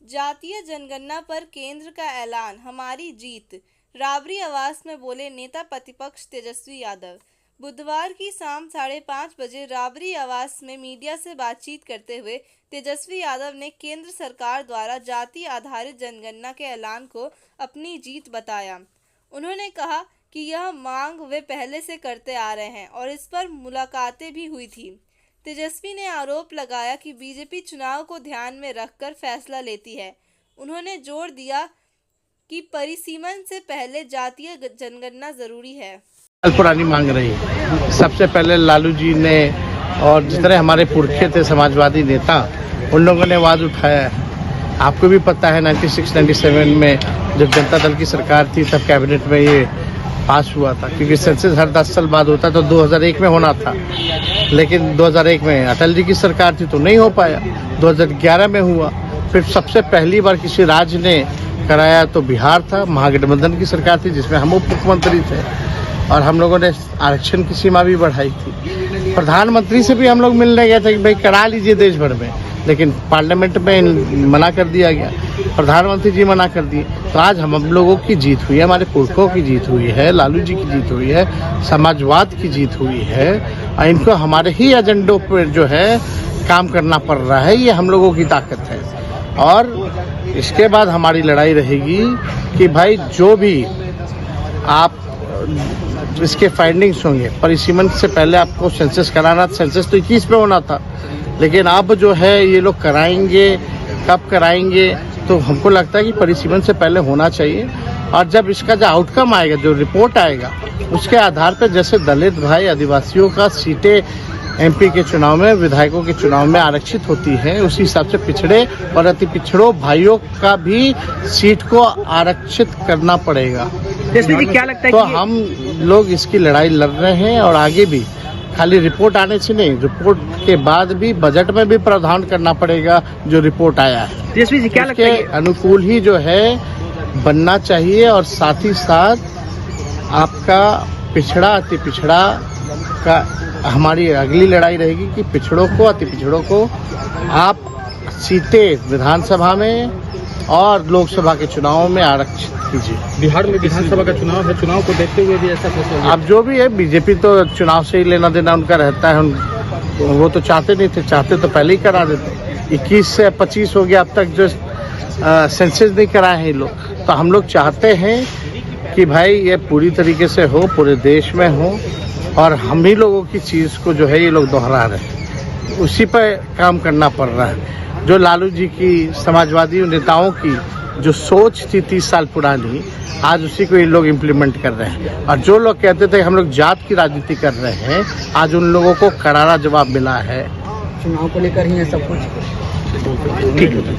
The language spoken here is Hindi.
जातीय जनगणना पर केंद्र का ऐलान, हमारी जीत। राबरी आवास में बोले नेता प्रतिपक्ष तेजस्वी यादव। बुधवार की शाम 5:30 बजे राबरी आवास में मीडिया से बातचीत करते हुए तेजस्वी यादव ने केंद्र सरकार द्वारा जाति आधारित जनगणना के ऐलान को अपनी जीत बताया। उन्होंने कहा कि यह मांग वे पहले से करते आ रहे हैं और इस पर मुलाकातें भी हुई थी। तेजस्वी ने आरोप लगाया कि बीजेपी चुनाव को ध्यान में रखकर फैसला लेती है। उन्होंने जोर दिया कि परिसीमन से पहले जातीय जनगणना जरूरी है। पुरानी मांग रही है। सबसे पहले लालू जी ने और जिस तरह हमारे पुरखे थे समाजवादी नेता, उन लोगों ने आवाज उठाया है। आपको भी पता है 96-97 में जब जनता दल की सरकार थी तब कैबिनेट में ये पास हुआ था, क्योंकि सेंसस हर 10 साल बाद होता तो 2001 में होना था, लेकिन 2001 में अटल जी की सरकार थी तो नहीं हो पाया। 2011 में हुआ, फिर सबसे पहली बार किसी राज्य ने कराया तो बिहार था, महागठबंधन की सरकार थी जिसमें हम उप मुख्यमंत्री थे और हम लोगों ने आरक्षण की सीमा भी बढ़ाई थी। प्रधानमंत्री से भी हम लोग मिलने गए थे कि भाई करा लीजिए देश भर में, लेकिन पार्लियामेंट में मना कर दिया गया, प्रधानमंत्री जी मना कर दिए। तो आज हम लोगों की जीत हुई है, हमारे पुरखों की जीत हुई है, लालू जी की जीत हुई है, समाजवाद की जीत हुई है और इनको हमारे ही एजेंडों पर जो है काम करना पड़ रहा है। ये हम लोगों की ताकत है और इसके बाद हमारी लड़ाई रहेगी कि भाई जो भी आप इसके फाइंडिंग्स होंगे, परिसीमन से पहले आपको सेंसस कराना, सेंसस तो 21 में होना था, लेकिन अब जो है ये लोग कराएंगे, कब कराएंगे, तो हमको लगता है कि परिसीमन से पहले होना चाहिए। और जब इसका जो आउटकम आएगा, जो रिपोर्ट आएगा, उसके आधार पर जैसे दलित भाई आदिवासियों का सीटें एमपी के चुनाव में, विधायकों के चुनाव में आरक्षित होती है, उसी हिसाब से पिछड़े और अति पिछड़ों भाइयों का भी सीट को आरक्षित करना पड़ेगा। जी क्या लगता है तो हम लोग इसकी लड़ाई लड़ रहे हैं और आगे भी खाली रिपोर्ट आने से नहीं, रिपोर्ट के बाद भी बजट में भी प्रावधान करना पड़ेगा जो रिपोर्ट आया है। जी क्या लगता है अनुकूल ही जो है बनना चाहिए और साथ ही साथ आपका पिछड़ा अति पिछड़ा का हमारी अगली लड़ाई रहेगी कि पिछड़ों को, अति पिछड़ों को आप सीटें विधानसभा में और लोकसभा के चुनाव में आरक्षित कीजिए। बिहार में विधानसभा का चुनाव है, चुनाव को देखते हुए भी ऐसा फैसला। अब जो भी है, बीजेपी तो चुनाव से ही लेना देना उनका रहता है, वो तो चाहते नहीं थे, चाहते तो पहले ही करा देते। 21 से 25 हो गया अब तक जो सेंसस नहीं कराए हैं ये लोग। तो हम लोग चाहते हैं कि भाई ये पूरी तरीके से हो, पूरे देश में हो और हम ही लोगों की चीज़ को जो है ये लोग दोहरा रहे हैं, उसी पर काम करना पड़ रहा है। जो लालू जी की, समाजवादी नेताओं की जो सोच थी 30 साल पुरानी, आज उसी को ये लोग इम्प्लीमेंट कर रहे हैं। और जो लोग कहते थे हम लोग जात की राजनीति कर रहे हैं, आज उन लोगों को करारा जवाब मिला है। चुनाव को लेकर ही है सब कुछ। ठीक है।